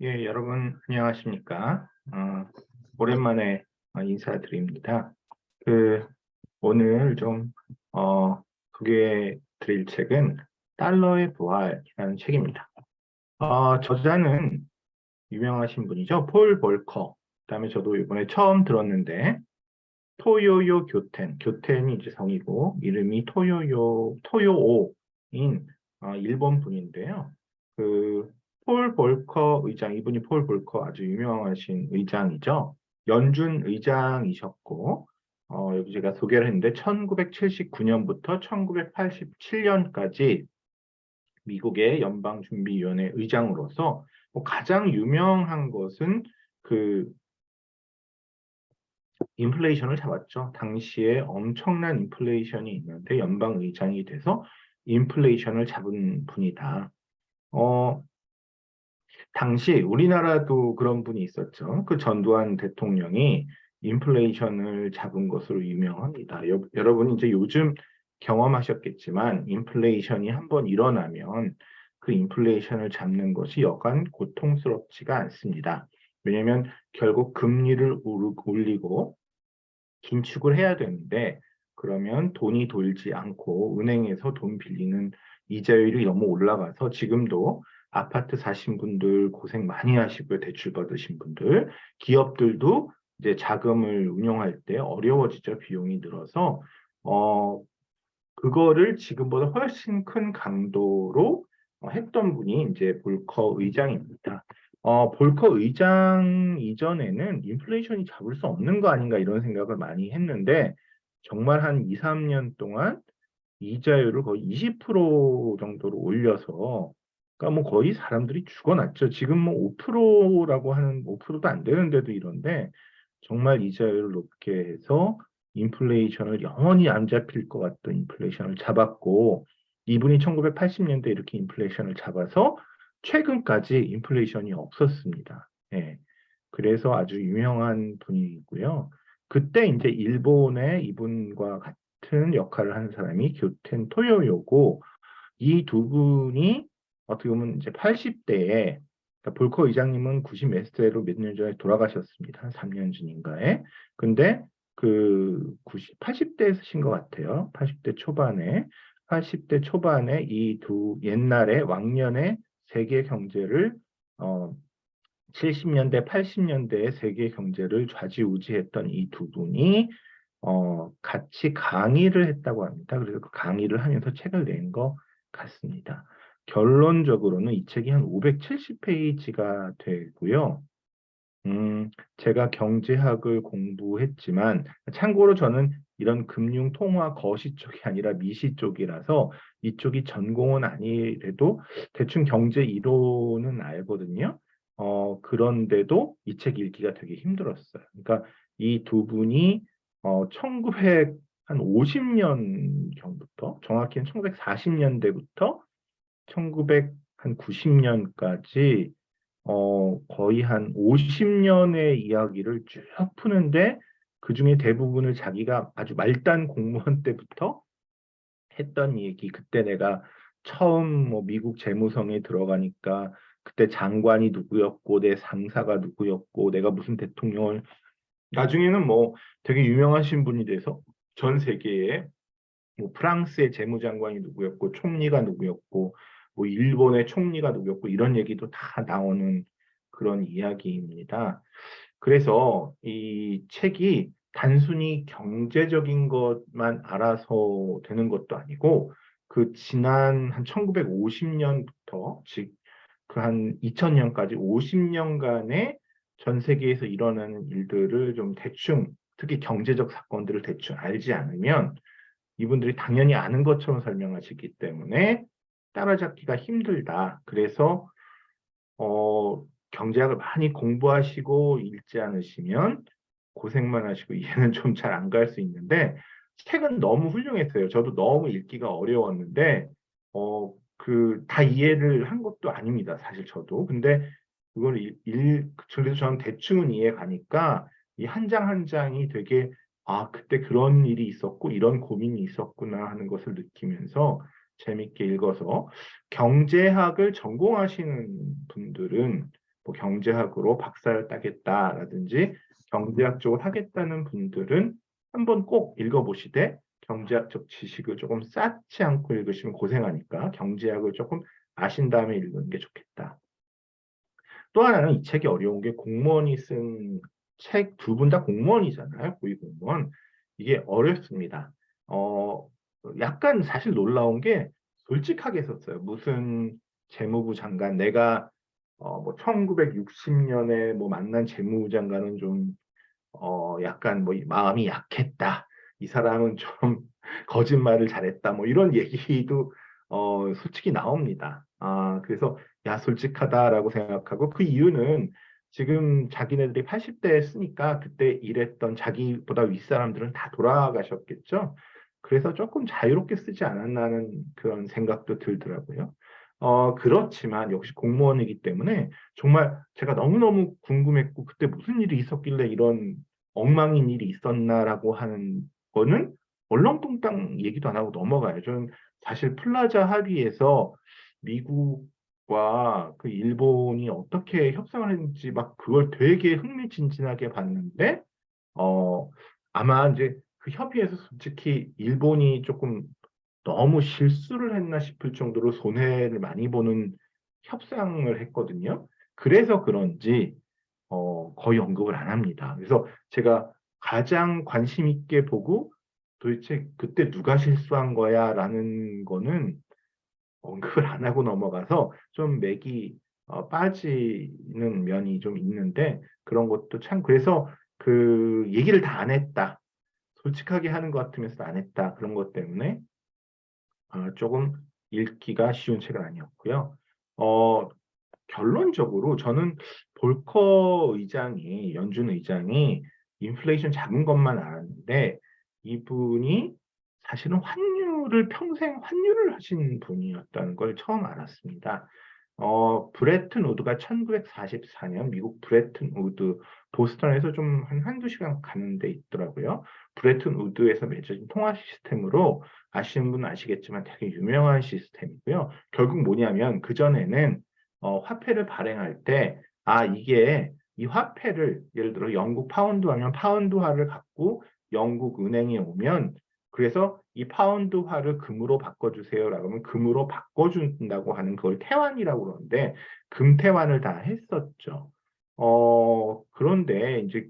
예, 여러분 안녕하십니까? 오랜만에 인사드립니다. 그 오늘 좀 소개해 드릴 책은 달러의 부활이라는 책입니다. 저자는 유명하신 분이죠. 폴 볼커. 그다음에 저도 이번에 처음 들었는데 토요요 교텐이 이제 성이고 이름이 토요오인 일본 분인데요. 그 폴 볼커 의장, 이분이 폴 볼커 아주 유명하신 의장이죠. 연준 의장이셨고, 여기 제가 소개를 했는데 1979년부터 1987년까지 미국의 연방준비위원회 의장으로서 가장 유명한 것은 그 인플레이션을 잡았죠. 당시에 엄청난 인플레이션이 있는데 연방의장이 돼서 인플레이션을 잡은 분이다. 어, 당시 우리나라도 그런 분이 있었죠. 그 전두환 대통령이 인플레이션을 잡은 것으로 유명합니다. 여러분이 이제 요즘 경험하셨겠지만 인플레이션이 한번 일어나면 그 인플레이션을 잡는 것이 여간 고통스럽지가 않습니다. 왜냐하면 결국 금리를 올리고 긴축을 해야 되는데 그러면 돈이 돌지 않고 은행에서 돈 빌리는 이자율이 너무 올라가서 지금도 아파트 사신 분들 고생 많이 하시고요. 대출 받으신 분들, 기업들도 이제 자금을 운용할 때 어려워지죠. 비용이 늘어서 어 그거를 지금보다 훨씬 큰 강도로 했던 분이 이제 볼커 의장입니다. 볼커 의장 이전에는 인플레이션이 잡을 수 없는 거 아닌가 이런 생각을 많이 했는데 정말 한 2, 3년 동안 이자율을 거의 20% 정도로 올려서 그러니까 뭐 거의 사람들이 죽어났죠. 지금 뭐 5%라고 하는 5%도 안 되는데도 이런데 정말 이자율을 높게 해서 인플레이션을 영원히 안 잡힐 것 같던 인플레이션을 잡았고 이분이 1980년대 이렇게 인플레이션을 잡아서 최근까지 인플레이션이 없었습니다. 예. 그래서 아주 유명한 분이고요. 그때 이제 일본의 이분과 같은 역할을 하는 사람이 교텐 토요요고 이 두 분이 어떻게 보면 이제 80대에 볼커 의장님은 90 몇 세로 몇 년 전에 돌아가셨습니다. 한 3년 전인가에. 근데 그 80대에 쓰신 것 같아요. 80대 초반에. 80대 초반에 이 두 옛날에 왕년의 세계 경제를 어, 70년대, 80년대의 세계 경제를 좌지우지했던 이 두 분이 같이 강의를 했다고 합니다. 그래서 그 강의를 하면서 책을 낸 것 같습니다. 결론적으로는 이 책이 한 570페이지가 되고요. 제가 경제학을 공부했지만, 참고로 저는 이런 금융 통화 거시 쪽이 아니라 미시 쪽이라서 이쪽이 전공은 아니래도 대충 경제 이론은 알거든요. 그런데도 이 책 읽기가 되게 힘들었어요. 그러니까 이 두 분이 1950년경부터, 정확히는 1940년대부터 1990년까지 거의 한 50년의 이야기를 쭉 푸는데 그중에 대부분을 자기가 아주 말단 공무원 때부터 했던 얘기, 그때 내가 처음 뭐 미국 재무성에 들어가니까 그때 장관이 누구였고 내 상사가 누구였고 내가 무슨 대통령을 나중에는 뭐 되게 유명하신 분이 돼서 전 세계에 뭐 프랑스의 재무장관이 누구였고 총리가 누구였고 뭐 일본의 총리가 누구였고 이런 얘기도 다 나오는 그런 이야기입니다. 그래서 이 책이 단순히 경제적인 것만 알아서 되는 것도 아니고 그 지난 한 1950년부터 즉 그 한 2000년까지 50년간의 전 세계에서 일어나는 일들을 좀 대충 특히 경제적 사건들을 대충 알지 않으면 이분들이 당연히 아는 것처럼 설명하시기 때문에 따라잡기가 힘들다. 그래서 경제학을 많이 공부하시고 읽지 않으시면 고생만 하시고 이해는 좀 잘 안 갈 수 있는데 책은 너무 훌륭했어요. 저도 너무 읽기가 어려웠는데 다 이해를 한 것도 아닙니다. 사실 저도. 근데 그걸 그래서 저는 대충은 이해 가니까 이 한 장 한 장이 되게 그때 그런 일이 있었고 이런 고민이 있었구나 하는 것을 느끼면서 재밌게 읽어서 경제학을 전공하시는 분들은 뭐 경제학으로 박사를 따겠다라든지 경제학 쪽을 하겠다는 분들은 한번 꼭 읽어보시되 경제학적 지식을 조금 쌓지 않고 읽으시면 고생하니까 경제학을 조금 아신 다음에 읽는 게 좋겠다. 또 하나는 이 책이 어려운 게 공무원이 쓴 책, 두 분 다 공무원이잖아요. 고위공무원. 이게 어렵습니다. 약간 사실 놀라운 게 솔직하게 썼어요. 무슨 재무부 장관, 내가 뭐 1960년에 뭐 만난 재무부 장관은 좀 약간 뭐 마음이 약했다. 이 사람은 좀 거짓말을 잘했다. 뭐 이런 얘기도 솔직히 나옵니다. 그래서 야, 솔직하다라고 생각하고 그 이유는 지금 자기네들이 80대에 쓰니까 그때 일했던 자기보다 윗사람들은 다 돌아가셨겠죠. 그래서 조금 자유롭게 쓰지 않았나 하는 그런 생각도 들더라고요. 그렇지만 역시 공무원이기 때문에 정말 제가 너무너무 궁금했고 그때 무슨 일이 있었길래 이런 엉망인 일이 있었나라고 하는 거는 얼렁뚱땅 얘기도 안 하고 넘어가요. 저는 사실 플라자 합의에서 미국과 그 일본이 어떻게 협상을 했는지 막 그걸 되게 흥미진진하게 봤는데 어 아마 이제 그 협의에서 솔직히 일본이 조금 너무 실수를 했나 싶을 정도로 손해를 많이 보는 협상을 했거든요. 그래서 그런지 거의 언급을 안 합니다. 그래서 제가 가장 관심 있게 보고 도대체 그때 누가 실수한 거야라는 거는 언급을 안 하고 넘어가서 좀 맥이 빠지는 면이 좀 있는데 그런 것도 참 그래서 그 얘기를 다 안 했다. 솔직하게 하는 것 같으면서 안 했다. 그런 것 때문에 조금 읽기가 쉬운 책은 아니었고요. 어, 결론적으로 저는 볼커 의장이, 연준 의장이 인플레이션 잡은 것만 알았는데 이분이 사실은 환율을 평생 환율을 하신 분이었다는 걸 처음 알았습니다. 브레튼 우드가 1944년 미국 브레튼 우드 보스턴에서 좀 한두 시간 가는 데 있더라고요. 브레튼 우드에서 맺어진 통화 시스템으로 아시는 분은 아시겠지만 되게 유명한 시스템이고요. 결국 뭐냐면 그전에는 화폐를 발행할 때, 이게 이 화폐를 예를 들어 영국 파운드 하면 파운드화를 갖고 영국 은행에 오면 그래서 이 파운드화를 금으로 바꿔주세요라고 하면 금으로 바꿔준다고 하는 그걸 태환이라고 그러는데 금태환을 다 했었죠. 그런데 이제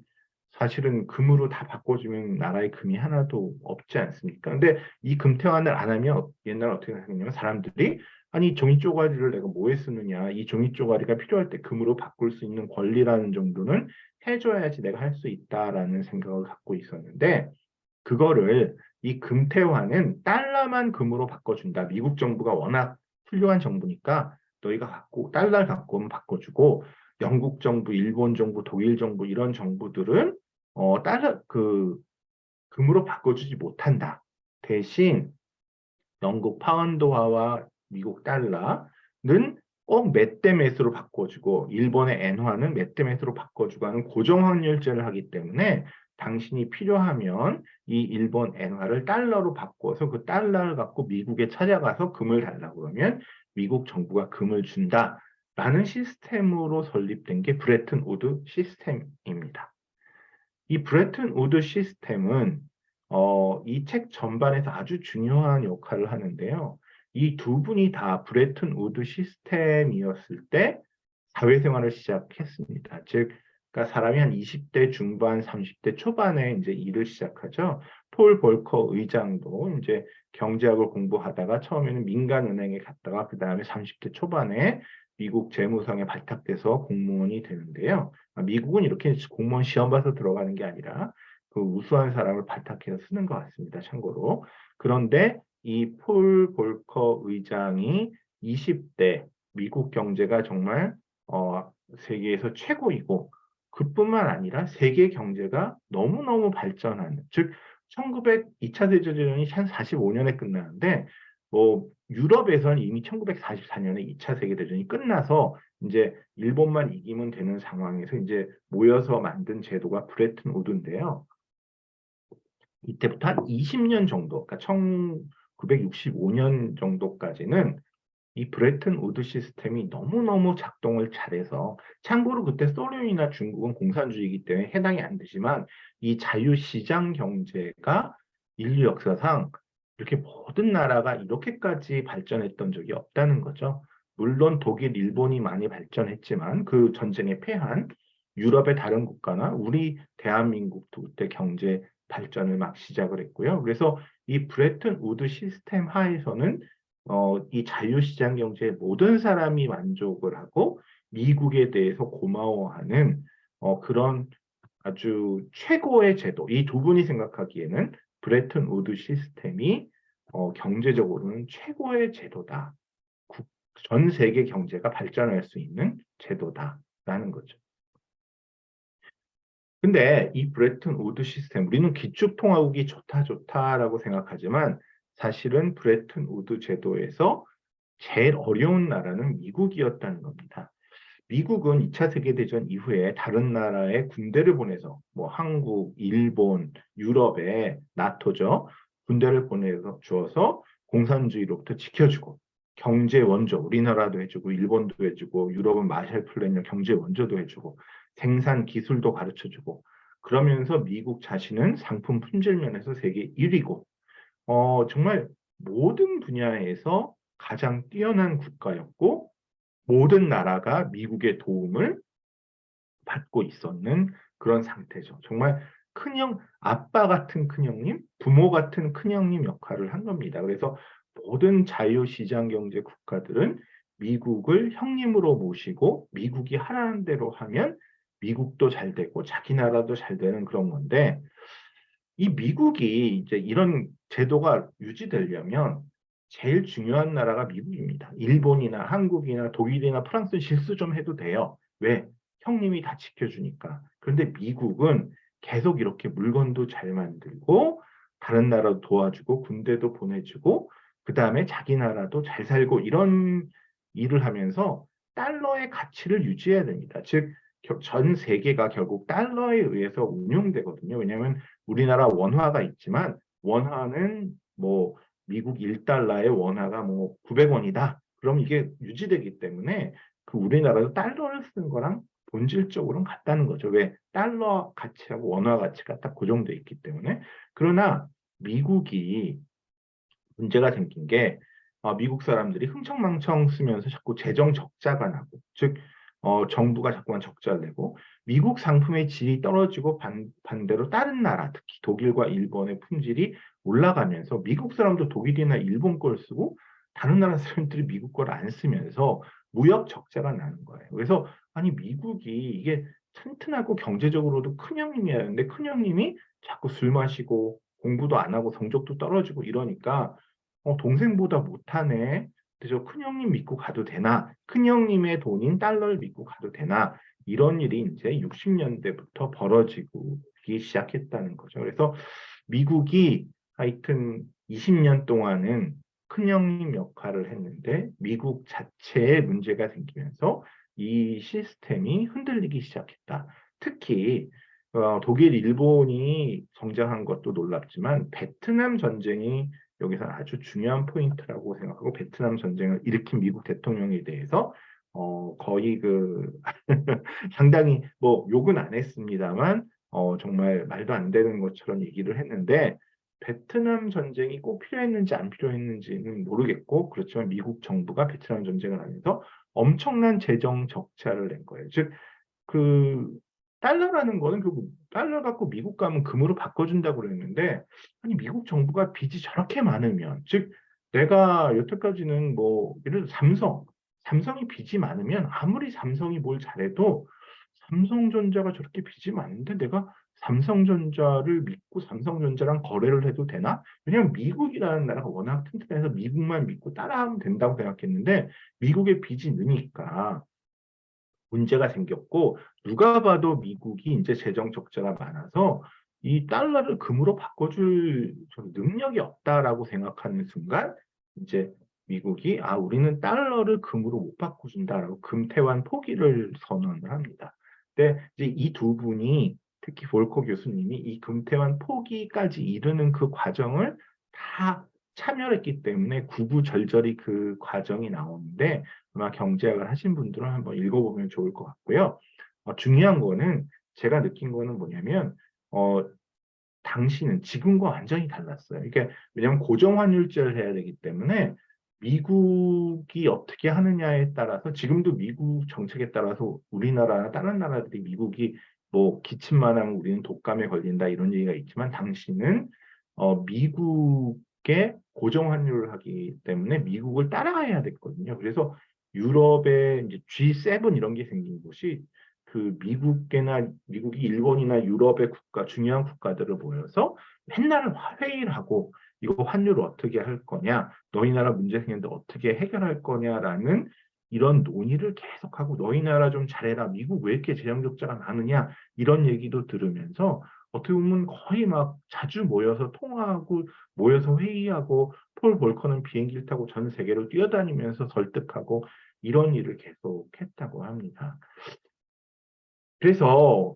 사실은 금으로 다 바꿔주면 나라에 금이 하나도 없지 않습니까? 근데 이 금태환을 안 하면 옛날에 어떻게 하냐면 사람들이 아니 종이 쪼가리를 내가 뭐에 쓰느냐 이 종이 쪼가리가 필요할 때 금으로 바꿀 수 있는 권리라는 정도는 해줘야지 내가 할 수 있다라는 생각을 갖고 있었는데 그거를 이 금태환은 달러만 금으로 바꿔준다. 미국 정부가 워낙 훌륭한 정부니까 너희가 갖고 달러를 갖고 오면 바꿔주고 영국 정부, 일본 정부, 독일 정부 이런 정부들은 달러 그 금으로 바꿔주지 못한다. 대신 영국 파운드화와 미국 달러는 꼭 몇 대 몇으로 바꿔주고 일본의 엔화는 몇 대 몇으로 바꿔주고 하는 고정환율제를 하기 때문에 당신이 필요하면 이 일본 엔화를 달러로 바꿔서 그 달러를 갖고 미국에 찾아가서 금을 달라고 그러면 미국 정부가 금을 준다라는 시스템으로 설립된 게 브레튼 우드 시스템입니다. 이 브레튼 우드 시스템은 이 책 전반에서 아주 중요한 역할을 하는데요. 이 두 분이 다 브레튼 우드 시스템이었을 때 사회생활을 시작했습니다. 즉, 그러니까 사람이 한 20대 중반, 30대 초반에 이제 일을 시작하죠. 폴 볼커 의장도 이제 경제학을 공부하다가 처음에는 민간은행에 갔다가 그 다음에 30대 초반에 미국 재무성에 발탁돼서 공무원이 되는데요. 미국은 이렇게 공무원 시험 봐서 들어가는 게 아니라 그 우수한 사람을 발탁해서 쓰는 것 같습니다. 참고로. 그런데 이 폴 볼커 의장이 20대 미국 경제가 정말 세계에서 최고이고 그뿐만 아니라 세계 경제가 너무너무 발전하는 즉 1900, 2차 세계대전이 한 45년에 끝나는데 유럽에서는 이미 1944년에 2차 세계대전이 끝나서 이제 일본만 이기면 되는 상황에서 이제 모여서 만든 제도가 브레튼 우드인데요. 이때부터 한 20년 정도, 그러니까 1965년 정도까지는 이 브레튼 우드 시스템이 너무너무 작동을 잘해서 참고로 그때 소련이나 중국은 공산주의이기 때문에 해당이 안 되지만 이 자유시장 경제가 인류 역사상 이렇게 모든 나라가 이렇게까지 발전했던 적이 없다는 거죠. 물론 독일, 일본이 많이 발전했지만 그 전쟁에 패한 유럽의 다른 국가나 우리 대한민국도 그때 경제 발전을 막 시작을 했고요. 그래서 이 브레튼 우드 시스템 하에서는 이 자유시장 경제에 모든 사람이 만족을 하고 미국에 대해서 고마워하는 그런 아주 최고의 제도. 이 두 분이 생각하기에는 브레튼 우드 시스템이 경제적으로는 최고의 제도다. 전 세계 경제가 발전할 수 있는 제도다라는 거죠. 근데 이 브레튼 우드 시스템, 우리는 기축통화국이 좋다라고 생각하지만 사실은 브레튼 우드 제도에서 제일 어려운 나라는 미국이었다는 겁니다. 미국은 2차 세계대전 이후에 다른 나라에 군대를 보내서 뭐 한국, 일본, 유럽에 나토죠. 군대를 보내서 주어서 공산주의로부터 지켜주고 경제 원조, 우리나라도 해주고 일본도 해주고 유럽은 마샬 플랜형 경제 원조도 해주고 생산 기술도 가르쳐주고 그러면서 미국 자신은 상품 품질 면에서 세계 1위고 정말 모든 분야에서 가장 뛰어난 국가였고 모든 나라가 미국의 도움을 받고 있었는 그런 상태죠. 정말 큰형, 아빠 같은 큰형님, 부모 같은 큰형님 역할을 한 겁니다. 그래서 모든 자유시장 경제 국가들은 미국을 형님으로 모시고 미국이 하라는 대로 하면 미국도 잘 되고 자기 나라도 잘 되는 그런 건데 이 미국이 이제 이런 제도가 유지되려면 제일 중요한 나라가 미국입니다. 일본이나 한국이나 독일이나 프랑스는 실수 좀 해도 돼요. 왜? 형님이 다 지켜주니까. 그런데 미국은 계속 이렇게 물건도 잘 만들고 다른 나라도 도와주고 군대도 보내주고 그 다음에 자기 나라도 잘 살고 이런 일을 하면서 달러의 가치를 유지해야 됩니다. 즉, 전 세계가 결국 달러에 의해서 운용되거든요. 왜냐하면 우리나라 원화가 있지만 원화는 뭐 미국 1달러의 원화가 뭐 900원이다. 그럼 이게 유지되기 때문에 그 우리나라도 달러를 쓰는 거랑 본질적으로는 같다는 거죠. 왜? 달러 가치하고 원화 가치가 딱 고정돼 있기 때문에. 그러나 미국이 문제가 생긴 게 미국 사람들이 흥청망청 쓰면서 자꾸 재정 적자가 나고 즉 정부가 자꾸만 적자를 내고 미국 상품의 질이 떨어지고 반대로 다른 나라 특히 독일과 일본의 품질이 올라가면서 미국 사람도 독일이나 일본 걸 쓰고 다른 나라 사람들이 미국 걸 안 쓰면서 무역 적자가 나는 거예요. 그래서 아니 미국이 이게 튼튼하고 경제적으로도 큰형님이었는데 큰형님이 자꾸 술 마시고 공부도 안 하고 성적도 떨어지고 이러니까 동생보다 못하네. 그래서 큰형님 믿고 가도 되나? 큰형님의 돈인 달러를 믿고 가도 되나? 이런 일이 이제 60년대부터 벌어지기 시작했다는 거죠. 그래서 미국이 하여튼 20년 동안은 큰형님 역할을 했는데 미국 자체에 문제가 생기면서 이 시스템이 흔들리기 시작했다. 특히 독일, 일본이 성장한 것도 놀랍지만 베트남 전쟁이 여기서 아주 중요한 포인트라고 생각하고 베트남 전쟁을 일으킨 미국 대통령에 대해서 거의 그 상당히 뭐 욕은 안 했습니다만 정말 말도 안 되는 것처럼 얘기를 했는데 베트남 전쟁이 꼭 필요했는지 안 필요했는지는 모르겠고 그렇지만 미국 정부가 베트남 전쟁을 하면서 엄청난 재정 적자를 낸 거예요. 즉 그 달러라는 거는 그 달러 갖고 미국 가면 금으로 바꿔준다고 그랬는데 아니 미국 정부가 빚이 저렇게 많으면 즉 내가 여태까지는 뭐 예를 들어 삼성이 빚이 많으면 아무리 삼성이 뭘 잘해도 삼성전자가 저렇게 빚이 많은데 내가 삼성전자를 믿고 삼성전자랑 거래를 해도 되나? 왜냐하면 미국이라는 나라가 워낙 튼튼해서 미국만 믿고 따라하면 된다고 생각했는데 미국의 빚이 느니까 문제가 생겼고 누가 봐도 미국이 이제 재정 적자가 많아서 이 달러를 금으로 바꿔줄 좀 능력이 없다라고 생각하는 순간 이제 미국이 우리는 달러를 금으로 못 바꿔준다라고 금태환 포기를 선언을 합니다. 근데 이제 이 두 분이 특히 볼코 교수님이 이 금태환 포기까지 이르는 그 과정을 다 참여를 했기 때문에 구구절절히 그 과정이 나오는데 아마 경제학을 하신 분들은 한번 읽어보면 좋을 것 같고요. 중요한 거는 제가 느낀 거는 뭐냐면 당시는 지금과 완전히 달랐어요. 이게 왜냐하면 고정환율제를 해야 되기 때문에 미국이 어떻게 하느냐에 따라서 지금도 미국 정책에 따라서 우리나라나 다른 나라들이 미국이 뭐 기침만 하면 우리는 독감에 걸린다 이런 얘기가 있지만 당시는 미국의 고정환율을 하기 때문에 미국을 따라가야 됐거든요. 그래서 유럽의 이제 G7 이런 게 생긴 곳이 그 미국이 일본이나 유럽의 국가 중요한 국가들을 모여서 맨날 회의를 하고 이거 환율을 어떻게 할 거냐, 너희 나라 문제 생겼는데 어떻게 해결할 거냐라는 이런 논의를 계속하고 너희 나라 좀 잘해라, 미국 왜 이렇게 재정 적자가 많으냐 이런 얘기도 들으면서 어떻게 보면 거의 막 자주 모여서 통화하고 모여서 회의하고 폴 볼커는 비행기를 타고 전 세계를 뛰어다니면서 설득하고 이런 일을 계속 했다고 합니다. 그래서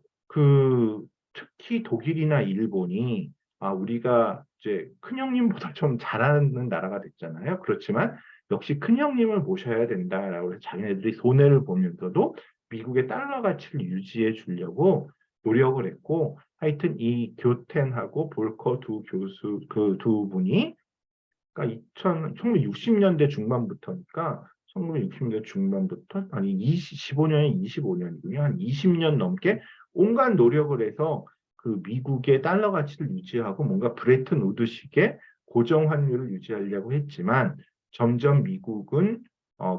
특히 독일이나 일본이 우리가 이제 큰형님보다 좀 잘하는 나라가 됐잖아요. 그렇지만 역시 큰형님을 모셔야 된다라고 해서 자기네들이 손해를 보면서도 미국의 달러 가치를 유지해 주려고 노력을 했고 하여튼 이 교텐하고 볼커 두 교수 그 두 분이 그러니까 1960년대 중반부터니까 1960년대 중반부터 아니 15년이 25년이군요. 한 20년 넘게 온갖 노력을 해서 그 미국의 달러 가치를 유지하고 뭔가 브레튼 우드식의 고정 환율을 유지하려고 했지만 점점 미국은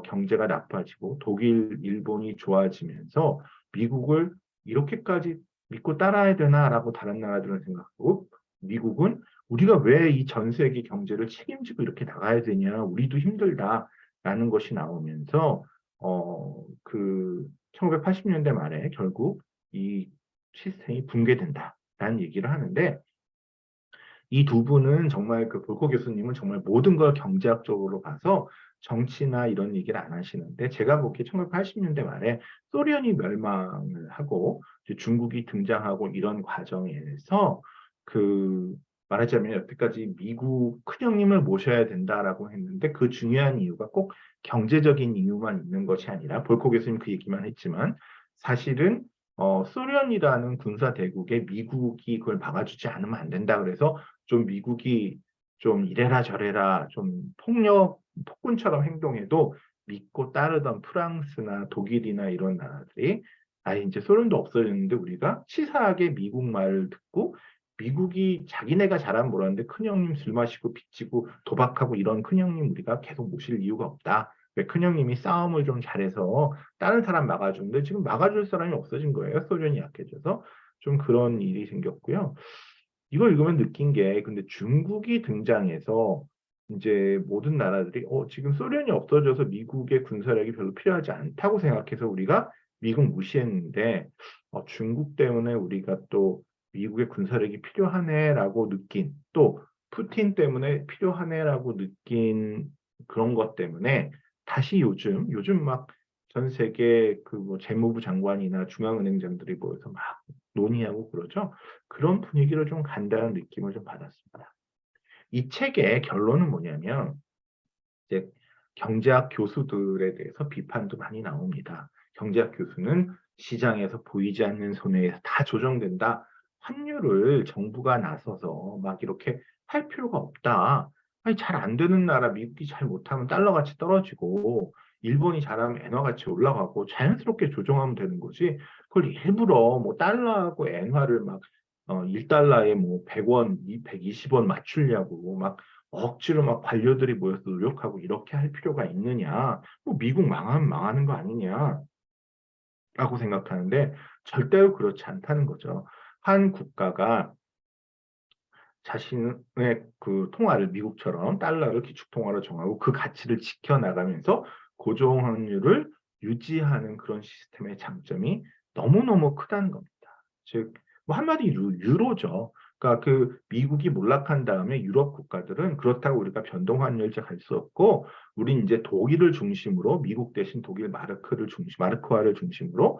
경제가 나빠지고 독일, 일본이 좋아지면서 미국을 이렇게까지 믿고 따라야 되나라고 다른 나라들은 생각하고 미국은 우리가 왜 이 전 세계 경제를 책임지고 이렇게 나가야 되냐, 우리도 힘들다라는 것이 나오면서, 1980년대 말에 결국 이 시스템이 붕괴된다라는 얘기를 하는데, 이 두 분은 정말 그 볼코 교수님은 정말 모든 걸 경제학적으로 봐서 정치나 이런 얘기를 안 하시는데 제가 보기에 1980년대 말에 소련이 멸망을 하고 중국이 등장하고 이런 과정에서 그 말하자면 여태까지 미국 큰형님을 모셔야 된다라고 했는데 그 중요한 이유가 꼭 경제적인 이유만 있는 것이 아니라 볼코 교수님 그 얘기만 했지만 사실은 소련이라는 군사 대국에 미국이 그걸 막아주지 않으면 안 된다. 그래서 좀 미국이 좀 이래라 저래라 좀 폭군처럼 행동해도 믿고 따르던 프랑스나 독일이나 이런 나라들이 이제 소련도 없어졌는데 우리가 치사하게 미국 말을 듣고 미국이 자기네가 잘하면 뭐라는데 큰형님 술 마시고 빚지고 도박하고 이런 큰형님 우리가 계속 모실 이유가 없다. 왜 큰형님이 싸움을 좀 잘해서 다른 사람 막아주는데 지금 막아줄 사람이 없어진 거예요. 소련이 약해져서 좀 그런 일이 생겼고요. 이걸 읽으면 느낀 게 근데 중국이 등장해서 이제 모든 나라들이 지금 소련이 없어져서 미국의 군사력이 별로 필요하지 않다고 생각해서 우리가 미국 무시했는데 중국 때문에 우리가 또 미국의 군사력이 필요하네라고 느낀 또 푸틴 때문에 필요하네라고 느낀 그런 것 때문에 다시 요즘 막 전 세계 그 뭐 재무부 장관이나 중앙은행장들이 모여서 막 논의하고 그러죠. 그런 분위기를 좀 간다는 느낌을 좀 받았습니다. 이 책의 결론은 뭐냐면 이제 경제학 교수들에 대해서 비판도 많이 나옵니다. 경제학 교수는 시장에서 보이지 않는 손해에서 다 조정된다. 환율을 정부가 나서서 막 이렇게 할 필요가 없다. 아니, 잘 안 되는 나라, 미국이 잘 못하면 달러 가치 떨어지고, 일본이 잘하면 엔화 가치 올라가고, 자연스럽게 조정하면 되는 거지. 그걸 일부러 뭐 달러하고 엔화를 막, 1달러에 뭐 100원, 120원 맞추려고 막 억지로 막 관료들이 모여서 노력하고 이렇게 할 필요가 있느냐. 뭐 미국 망하면 망하는 거 아니냐라고 생각하는데 절대로 그렇지 않다는 거죠. 한 국가가 자신의 그 통화를 미국처럼 달러를 기축통화로 정하고 그 가치를 지켜나가면서 고정환율을 유지하는 그런 시스템의 장점이 너무너무 크다는 겁니다. 즉, 뭐 한마디 유로죠. 그러니까 그 미국이 몰락한 다음에 유럽 국가들은 그렇다고 우리가 변동환율제 갈 수 없고, 우린 이제 독일을 중심으로 미국 대신 독일 마르크화를 중심으로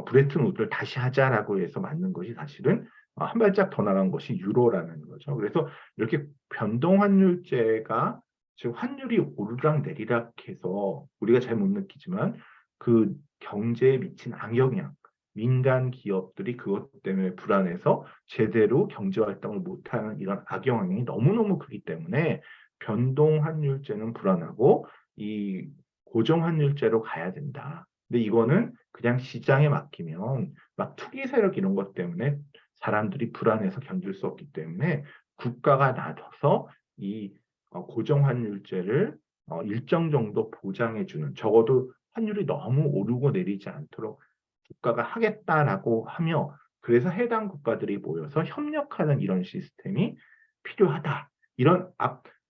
브레튼 우드를 다시 하자라고 해서 만든 것이 사실은 한 발짝 더 나간 것이 유로라는 거죠. 그래서 이렇게 변동환율제가 지금 환율이 오르락 내리락 해서 우리가 잘 못 느끼지만 그 경제에 미친 악영향, 민간 기업들이 그것 때문에 불안해서 제대로 경제 활동을 못하는 이런 악영향이 너무너무 크기 때문에 변동환율제는 불안하고 이 고정환율제로 가야 된다. 근데 이거는 그냥 시장에 맡기면 막 투기 세력 이런 것 때문에 사람들이 불안해서 견딜 수 없기 때문에 국가가 나서서 이 고정환율제를 일정 정도 보장해주는, 적어도 환율이 너무 오르고 내리지 않도록 국가가 하겠다라고 하며, 그래서 해당 국가들이 모여서 협력하는 이런 시스템이 필요하다. 이런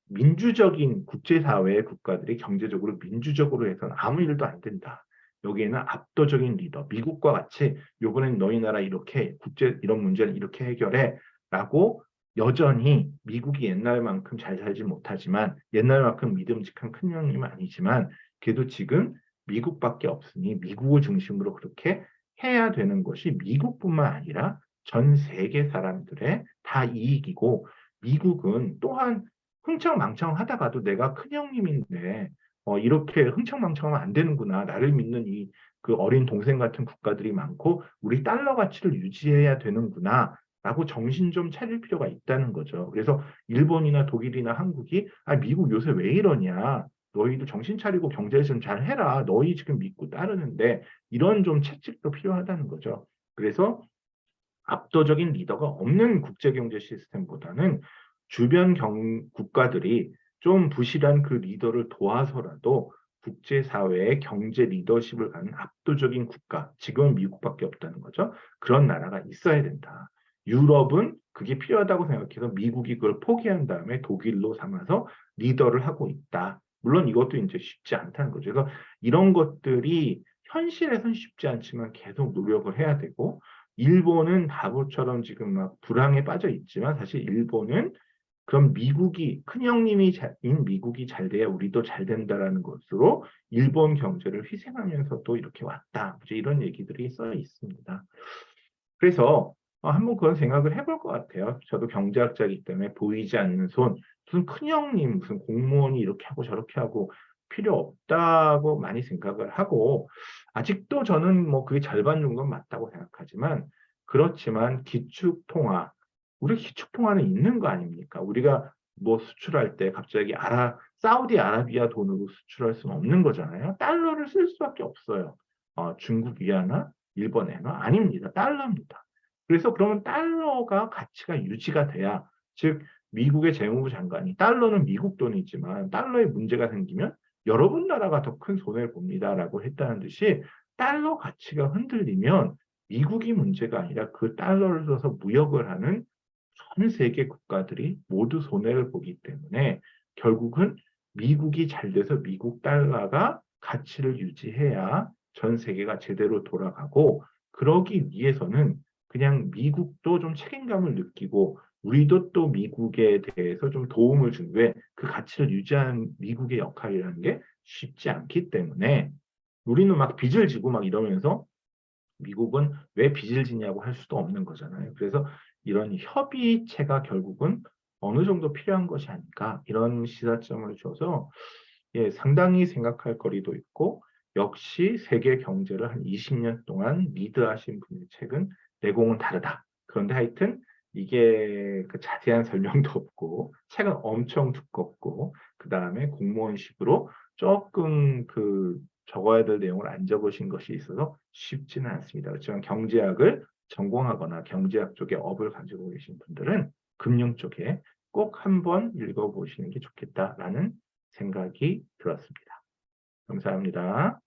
민주적인 국제사회의 국가들이 경제적으로 민주적으로 해서는 아무 일도 안 된다. 여기에는 압도적인 리더, 미국과 같이 요번엔 너희 나라 이렇게 국제 이런 문제를 이렇게 해결해 라고, 여전히 미국이 옛날만큼 잘 살지 못하지만 옛날만큼 믿음직한 큰 형님은 아니지만 그래도 지금 미국밖에 없으니 미국을 중심으로 그렇게 해야 되는 것이 미국뿐만 아니라 전 세계 사람들의 다 이익이고, 미국은 또한 흥청망청 하다가도 내가 큰형님인데 이렇게 흥청망청하면 안 되는구나. 나를 믿는 그 어린 동생 같은 국가들이 많고 우리 달러 가치를 유지해야 되는구나. 라고 정신 좀 차릴 필요가 있다는 거죠. 그래서 일본이나 독일이나 한국이 미국 요새 왜 이러냐. 너희도 정신 차리고 경제 좀 잘 해라. 너희 지금 믿고 따르는데 이런 좀 채찍도 필요하다는 거죠. 그래서 압도적인 리더가 없는 국제경제 시스템보다는 주변 국가들이 좀 부실한 그 리더를 도와서라도 국제사회의 경제 리더십을 갖는 압도적인 국가, 지금은 미국밖에 없다는 거죠. 그런 나라가 있어야 된다. 유럽은 그게 필요하다고 생각해서 미국이 그걸 포기한 다음에 독일로 삼아서 리더를 하고 있다. 물론 이것도 이제 쉽지 않다는 거죠. 그래서 이런 것들이 현실에선 쉽지 않지만 계속 노력을 해야 되고, 일본은 바보처럼 지금 막 불황에 빠져 있지만 사실 일본은 그럼 미국이 잘 돼야 우리도 잘 된다라는 것으로 일본 경제를 희생하면서 또 이렇게 왔다. 이제 이런 얘기들이 써 있습니다. 그래서 한번 그런 생각을 해볼 것 같아요. 저도 경제학자이기 때문에 보이지 않는 손, 무슨 큰형님, 무슨 공무원이 이렇게 하고 저렇게 하고 필요 없다고 많이 생각을 하고, 아직도 저는 뭐 그게 절반 정도는 맞다고 생각하지만, 그렇지만 우리 기축통화는 있는 거 아닙니까? 우리가 뭐 수출할 때 갑자기 사우디아라비아 돈으로 수출할 수는 없는 거잖아요. 달러를 쓸 수밖에 없어요. 중국 위안화, 일본 엔화 아닙니다. 달러입니다. 그래서 그러면 달러가 가치가 유지가 돼야, 즉 미국의 재무부 장관이 달러는 미국 돈이지만 달러에 문제가 생기면 여러분 나라가 더 큰 손해를 봅니다라고 했다는 듯이, 달러 가치가 흔들리면 미국이 문제가 아니라 그 달러를 써서 무역을 하는 전 세계 국가들이 모두 손해를 보기 때문에 결국은 미국이 잘 돼서 미국 달러가 가치를 유지해야 전 세계가 제대로 돌아가고, 그러기 위해서는 그냥 미국도 좀 책임감을 느끼고 우리도 또 미국에 대해서 좀 도움을 준, 왜 그 가치를 유지하는 미국의 역할이라는 게 쉽지 않기 때문에, 우리는 막 빚을 지고 막 이러면서 미국은 왜 빚을 지냐고 할 수도 없는 거잖아요. 그래서 이런 협의체가 결국은 어느 정도 필요한 것이 아닐까, 이런 시사점을 줘서 상당히 생각할 거리도 있고, 역시 세계 경제를 한 20년 동안 리드하신 분의 책은 내공은 다르다. 그런데 하여튼 이게 그 자세한 설명도 없고 책은 엄청 두껍고 그 다음에 공무원식으로 조금 그 적어야 될 내용을 안 적으신 것이 있어서 쉽지는 않습니다. 그렇지만 경제학을 전공하거나 경제학 쪽에 업을 가지고 계신 분들은 금융 쪽에 꼭 한번 읽어보시는 게 좋겠다라는 생각이 들었습니다. 감사합니다.